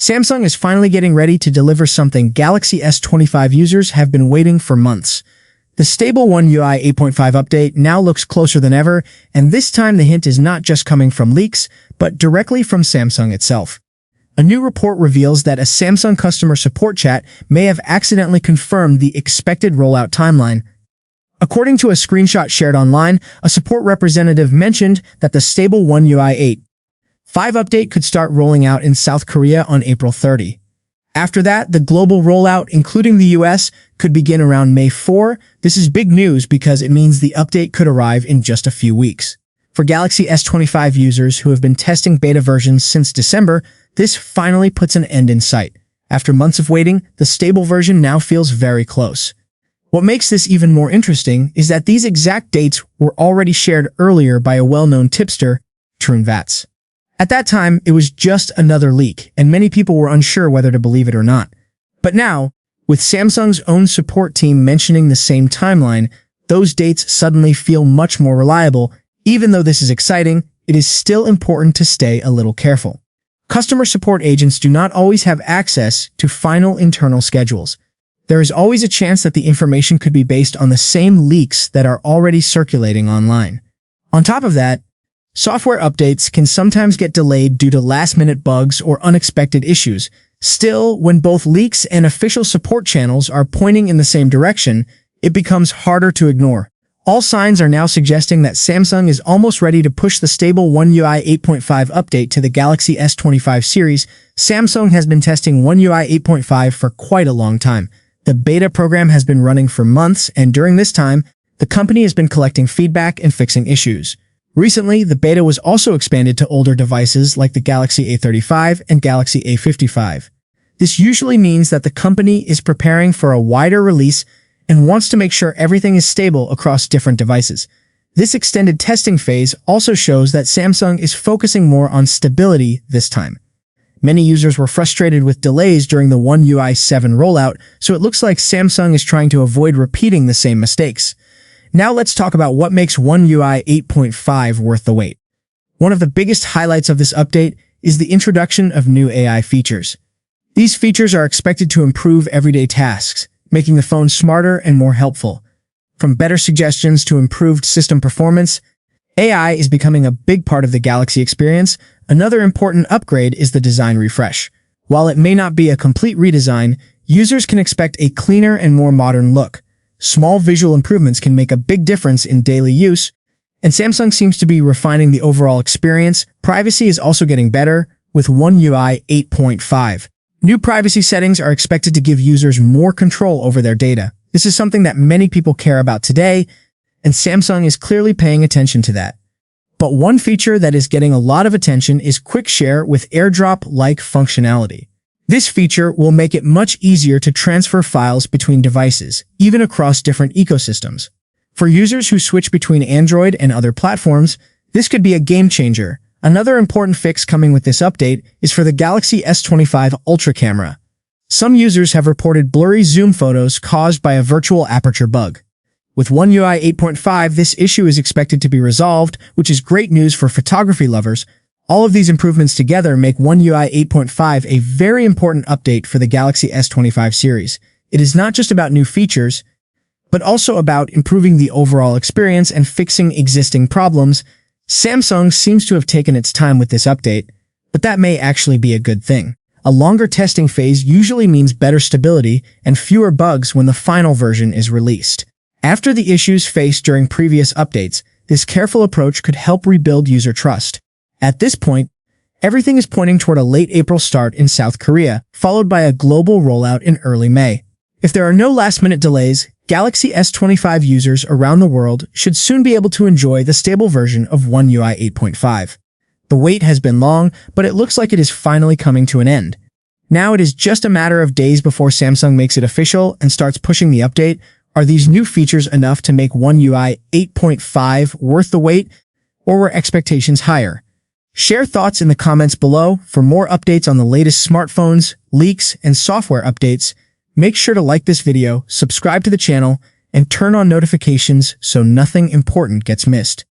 Samsung is finally getting ready to deliver something Galaxy S25 users have been waiting for months. The stable One UI 8.5 update now looks closer than ever, and this time the hint is not just coming from leaks, but directly from Samsung itself. A new report reveals that a Samsung customer support chat may have accidentally confirmed the expected rollout timeline. According to a screenshot shared online, a support representative mentioned that the stable One UI 8.5 update could start rolling out in South Korea on April 30. After that, the global rollout, including the US, could begin around May 4. This is big news because it means the update could arrive in just a few weeks. For Galaxy S25 users who have been testing beta versions since December, this finally puts an end in sight. After months of waiting, the stable version now feels very close. What makes this even more interesting is that these exact dates were already shared earlier by a well-known tipster, Vats. At that time, it was just another leak, and many people were unsure whether to believe it or not. But now, with Samsung's own support team mentioning the same timeline, those dates suddenly feel much more reliable. Even though this is exciting, it is still important to stay a little careful. Customer support agents do not always have access to final internal schedules. There is always a chance that the information could be based on the same leaks that are already circulating online. On top of that, software updates can sometimes get delayed due to last-minute bugs or unexpected issues. Still, when both leaks and official support channels are pointing in the same direction, it becomes harder to ignore. All signs are now suggesting that Samsung is almost ready to push the stable One UI 8.5 update to the Galaxy S25 series. Samsung has been testing One UI 8.5 for quite a long time. The beta program has been running for months, and during this time, the company has been collecting feedback and fixing issues. Recently, the beta was also expanded to older devices like the Galaxy A35 and Galaxy A55. This usually means that the company is preparing for a wider release and wants to make sure everything is stable across different devices. This extended testing phase also shows that Samsung is focusing more on stability this time. Many users were frustrated with delays during the One UI 7 rollout, so it looks like Samsung is trying to avoid repeating the same mistakes. Now let's talk about what makes One UI 8.5 worth the wait. One of the biggest highlights of this update is the introduction of new AI features. These features are expected to improve everyday tasks, making the phone smarter and more helpful. From better suggestions to improved system performance, AI is becoming a big part of the Galaxy experience. Another important upgrade is the design refresh. While it may not be a complete redesign, users can expect a cleaner and more modern look. Small visual improvements can make a big difference in daily use, and Samsung seems to be refining the overall experience. Privacy is also getting better with One UI 8.5. New privacy settings are expected to give users more control over their data. This is something that many people care about today, and Samsung is clearly paying attention to that. But one feature that is getting a lot of attention is Quick Share with AirDrop-like functionality. This feature will make it much easier to transfer files between devices, even across different ecosystems. For users who switch between Android and other platforms, this could be a game changer. Another important fix coming with this update is for the Galaxy S25 Ultra camera. Some users have reported blurry zoom photos caused by a virtual aperture bug. With One UI 8.5, this issue is expected to be resolved, which is great news for photography lovers. All of these improvements together make One UI 8.5 a very important update for the Galaxy S25 series. It is not just about new features, but also about improving the overall experience and fixing existing problems. Samsung seems to have taken its time with this update, but that may actually be a good thing. A longer testing phase usually means better stability and fewer bugs when the final version is released. After the issues faced during previous updates, this careful approach could help rebuild user trust. At this point, everything is pointing toward a late April start in South Korea, followed by a global rollout in early May. If there are no last-minute delays, Galaxy S25 users around the world should soon be able to enjoy the stable version of One UI 8.5. The wait has been long, but it looks like it is finally coming to an end. Now it is just a matter of days before Samsung makes it official and starts pushing the update. Are these new features enough to make One UI 8.5 worth the wait, or were expectations higher? Share thoughts in the comments below. For more updates on the latest smartphones, leaks, and software updates, make sure to like this video, subscribe to the channel, and turn on notifications so nothing important gets missed.